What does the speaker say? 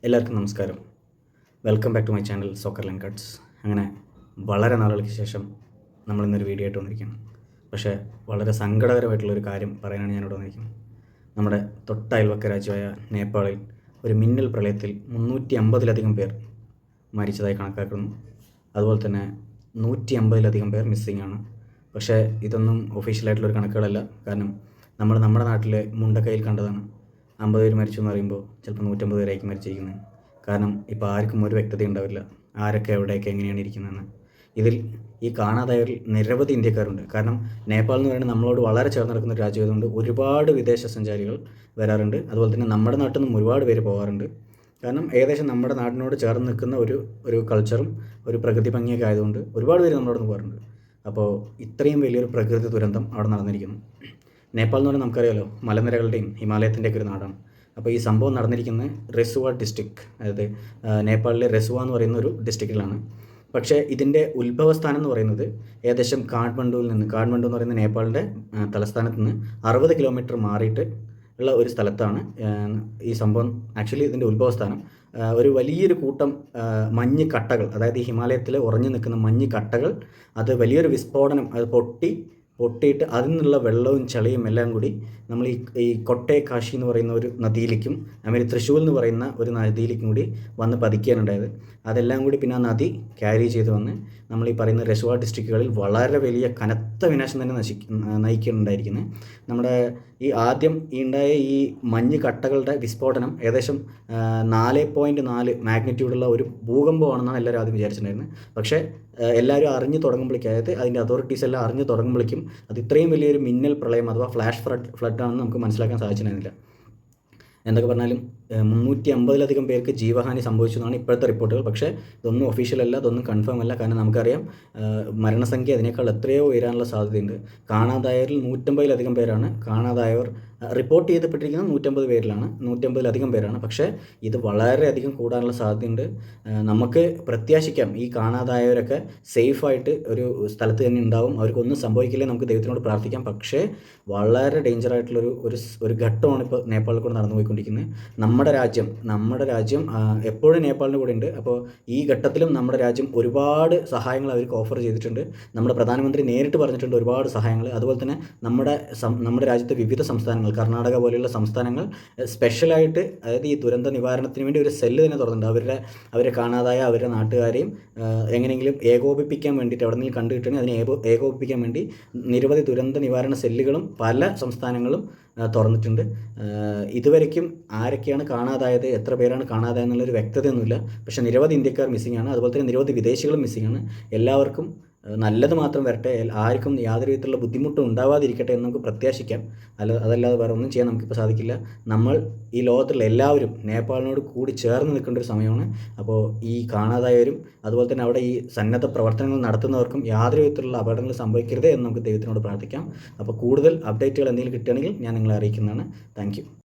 എല്ലാവർക്കും നമസ്കാരം. Welcome back to my channel soccer line cuts. അങ്ങനെ വളരെ നാളുകൾക്ക് ശേഷം നമ്മളിന്നൊരു വീഡിയോ ആയിട്ട് വന്നിരിക്കുകയാണ്. പക്ഷേ വളരെ സങ്കടകരമായിട്ടുള്ളൊരു കാര്യം പറയാനാണ് ഞാനിവിടെ വന്നിരിക്കുന്നത്. നമ്മുടെ തൊട്ട അയൽവക്ക രാജ്യമായ നേപ്പാളിൽ ഒരു മിന്നൽ പ്രളയത്തിൽ 350-ലധികം പേർ മരിച്ചതായി കണക്കാക്കുന്നു. അതുപോലെ തന്നെ 150-ലധികം പേർ മിസ്സിംഗ് ആണ്. പക്ഷേ ഇതൊന്നും ഒഫീഷ്യലായിട്ടുള്ളൊരു കണക്കുകളല്ല. കാരണം നമ്മുടെ നാട്ടിലെ മുണ്ടക്കയിൽ കണ്ടതാണ്. 50 പേര് മരിച്ചു എന്ന് പറയുമ്പോൾ ചിലപ്പോൾ 150 പേരായിരിക്കും മരിച്ചിരിക്കുന്നത്. കാരണം ഇപ്പോൾ ആർക്കും ഒരു വ്യക്തത ഉണ്ടാവില്ല ആരൊക്കെ എവിടെയൊക്കെ എങ്ങനെയാണ് ഇരിക്കുന്നതെന്ന്. ഇതിൽ ഈ കാണാതായവരിൽ നിരവധി ഇന്ത്യക്കാരുണ്ട്. കാരണം നേപ്പാൾ എന്ന് പറയുന്നത് നമ്മളോട് വളരെ ചേർന്ന് നടക്കുന്ന ഒരു രാജ്യമായതുകൊണ്ട് ഒരുപാട് വിദേശ സഞ്ചാരികൾ വരാറുണ്ട്. അതുപോലെ തന്നെ നമ്മുടെ നാട്ടിൽ നിന്നും ഒരുപാട് പേര് പോകാറുണ്ട്. കാരണം ഏകദേശം നമ്മുടെ നാടിനോട് ചേർന്ന് നിൽക്കുന്ന ഒരു കൾച്ചറും ഒരു പ്രകൃതി ഭംഗിയൊക്കെ ആയതുകൊണ്ട് ഒരുപാട് പേര് നമ്മളോട് നിന്ന് പോകാറുണ്ട്. അപ്പോൾ ഇത്രയും വലിയൊരു പ്രകൃതി ദുരന്തം അവിടെ നടന്നിരിക്കുന്നു. നേപ്പാൾ എന്ന് പറഞ്ഞാൽ നമുക്കറിയാമല്ലോ, മലനിരകളുടെയും ഹിമാലയത്തിൻ്റെയൊക്കെ ഒരു നാടാണ്. അപ്പോൾ ഈ സംഭവം നടന്നിരിക്കുന്നത് റെസുവ ഡിസ്ട്രിക്ട്, അതായത് നേപ്പാളിലെ റെസുവ എന്ന് പറയുന്ന ഒരു ഡിസ്ട്രിക്റ്റിലാണ്. പക്ഷേ ഇതിൻ്റെ ഉത്ഭവസ്ഥാനം എന്ന് പറയുന്നത് ഏകദേശം കാഠ്മണ്ഡു എന്ന് പറയുന്ന നേപ്പാളിൻ്റെ തലസ്ഥാനത്ത് നിന്ന് 60 കിലോമീറ്റർ മാറിയിട്ട് ഉള്ള ഒരു സ്ഥലത്താണ് ഈ സംഭവം. ആക്ച്വലി ഇതിൻ്റെ ഉത്ഭവസ്ഥാനം ഒരു വലിയൊരു കൂട്ടം മഞ്ഞ് കട്ടകൾ, അതായത് ഈ ഹിമാലയത്തിൽ ഉറഞ്ഞു നിൽക്കുന്ന മഞ്ഞ് കട്ടകൾ, അത് വലിയൊരു വിസ്ഫോടനം, അത് പൊട്ടിയിട്ട് അതിൽ നിന്നുള്ള വെള്ളവും ചളിയും എല്ലാം കൂടി നമ്മൾ ഈ കൊട്ടേ കാശി എന്ന് പറയുന്ന ഒരു നദിയിലേക്കും തൃശ്ശൂർ എന്ന് പറയുന്ന ഒരു നദിയിലേക്കും കൂടി വന്ന് പതിക്കാനുണ്ടായത്. അതെല്ലാം കൂടി പിന്നെ ആ നദി ക്യാരി ചെയ്ത് വന്ന് നമ്മൾ ഈ പറയുന്ന റെസുവ ഡിസ്ട്രിക്റ്റുകളിൽ വളരെ വലിയ കനത്ത വിനാശം തന്നെ നയിക്കുന്നുണ്ടായിരിക്കുന്നത്. നമ്മുടെ ഈ ആദ്യം ഉണ്ടായ ഈ മഞ്ഞ് കട്ടകളുടെ വിസ്ഫോടനം ഏകദേശം 4.4 മാഗ്നിറ്റ്യൂഡുള്ള ഒരു ഭൂകമ്പമാണെന്നാണ് എല്ലാവരും ആദ്യം വിചാരിച്ചിട്ടുണ്ടായിരുന്നത്. പക്ഷേ എല്ലാവരും അറിഞ്ഞു തുടങ്ങുമ്പോഴേക്കും, അതായത് അതിൻ്റെ അതോറിറ്റീസ് എല്ലാം അറിഞ്ഞു തുടങ്ങുമ്പോഴേക്കും അത് ഇത്രയും വലിയൊരു മിന്നൽ പ്രളയം അഥവാ ഫ്ലാഷ് ഫ്ലഡ് ആണെന്ന് നമുക്ക് മനസ്സിലാക്കാൻ സാധിച്ചിട്ടുണ്ടായിരുന്നില്ല. എന്തൊക്കെ പറഞ്ഞാലും 350-ലധികം പേർക്ക് ജീവഹാനി സംഭവിച്ചു എന്നാണ് ഇപ്പോഴത്തെ റിപ്പോർട്ടുകൾ. പക്ഷേ ഇതൊന്നും ഒഫീഷ്യൽ അല്ല, ഇതൊന്നും കൺഫേം അല്ല. കാരണം നമുക്കറിയാം മരണസംഖ്യ അതിനേക്കാൾ എത്രയോ ഉയരാനുള്ള സാധ്യതയുണ്ട്. കാണാതായവരിൽ 150-ലധികം പേരാണ്. കാണാതായവർ റിപ്പോർട്ട് ചെയ്യപ്പെട്ടിരിക്കുന്നത് 150-ലധികം പേരാണ്. പക്ഷേ ഇത് വളരെയധികം കൂടാനുള്ള സാധ്യതയുണ്ട്. നമുക്ക് പ്രത്യാശിക്കാം ഈ കാണാതായവരൊക്കെ സേഫായിട്ട് ഒരു സ്ഥലത്ത് തന്നെ ഉണ്ടാവും, അവർക്കൊന്നും സംഭവിക്കില്ലേ, നമുക്ക് ദൈവത്തിനോട് പ്രാർത്ഥിക്കാം. പക്ഷേ വളരെ ഡേഞ്ചറായിട്ടുള്ളൊരു ഒരു ഘട്ടമാണ് ഇപ്പോൾ നേപ്പാളിൽ കൂടെ നടന്നു പോയിക്കൊണ്ടിരിക്കുന്നത്. നമ്മുടെ രാജ്യം എപ്പോഴും നേപ്പാളിൻ്റെ കൂടെ ഉണ്ട്. അപ്പോൾ ഈ ഘട്ടത്തിലും നമ്മുടെ രാജ്യം ഒരുപാട് സഹായങ്ങൾ അവർക്ക് ഓഫർ ചെയ്തിട്ടുണ്ട്. നമ്മുടെ പ്രധാനമന്ത്രി നേരിട്ട് പറഞ്ഞിട്ടുണ്ട് ഒരുപാട് സഹായങ്ങൾ. അതുപോലെ തന്നെ നമ്മുടെ രാജ്യത്തെ വിവിധ സംസ്ഥാനങ്ങൾ, കർണാടക പോലെയുള്ള സംസ്ഥാനങ്ങൾ സ്പെഷ്യലായിട്ട്, അതായത് ഈ ദുരന്ത നിവാരണത്തിന് വേണ്ടി ഒരു സെല്ല് തന്നെ തുറന്നിട്ടുണ്ട്. അവരെ കാണാതായ അവരുടെ നാട്ടുകാരെയും എങ്ങനെയെങ്കിലും ഏകോപിപ്പിക്കാൻ വേണ്ടിയിട്ട്, എവിടെ നിന്നെങ്കിലും കണ്ടു കിട്ടണമെങ്കിൽ അതിനെ ഏകോപിപ്പിക്കാൻ വേണ്ടി നിരവധി ദുരന്ത നിവാരണ സെല്ലുകളും പല സംസ്ഥാനങ്ങളും തുറന്നിട്ടുണ്ട്. ഇതുവരയ്ക്കും ആരൊക്കെയാണ് കാണാതായത്, എത്ര പേരാണ് കാണാതായെന്നുള്ളൊരു വ്യക്തതയൊന്നുമില്ല. പക്ഷേ നിരവധി ഇന്ത്യക്കാർ മിസ്സിംഗ് ആണ്. അതുപോലെ തന്നെ നിരവധി വിദേശികളും മിസ്സിംഗ് ആണ്. എല്ലാവർക്കും നല്ലത് മാത്രം വരട്ടെ, ആർക്കും യാതൊരു വിധത്തിലുള്ള ബുദ്ധിമുട്ടും ഉണ്ടാവാതിരിക്കട്ടെ എന്ന് നമുക്ക് പ്രത്യാശിക്കാം. അതല്ലാതെ വേറെ ഒന്നും ചെയ്യാൻ നമുക്കിപ്പോൾ സാധിക്കില്ല. നമ്മൾ ഈ ലോകത്തുള്ള എല്ലാവരും നേപ്പാളിനോട് കൂടി ചേർന്ന് നിൽക്കേണ്ട ഒരു സമയമാണ്. അപ്പോൾ ഈ കാണാതായവരും അതുപോലെ തന്നെ അവിടെ ഈ സന്നദ്ധ പ്രവർത്തനങ്ങൾ നടത്തുന്നവർക്കും യാതൊരു വിധത്തിലുള്ള അപകടങ്ങൾ സംഭവിക്കരുത് എന്ന് നമുക്ക് ദൈവത്തിനോട് പ്രാർത്ഥിക്കാം. അപ്പോൾ കൂടുതൽ അപ്ഡേറ്റുകൾ എന്തെങ്കിലും കിട്ടുകയാണെങ്കിൽ ഞാൻ നിങ്ങളെ അറിയിക്കുന്നതാണ്. Thank you.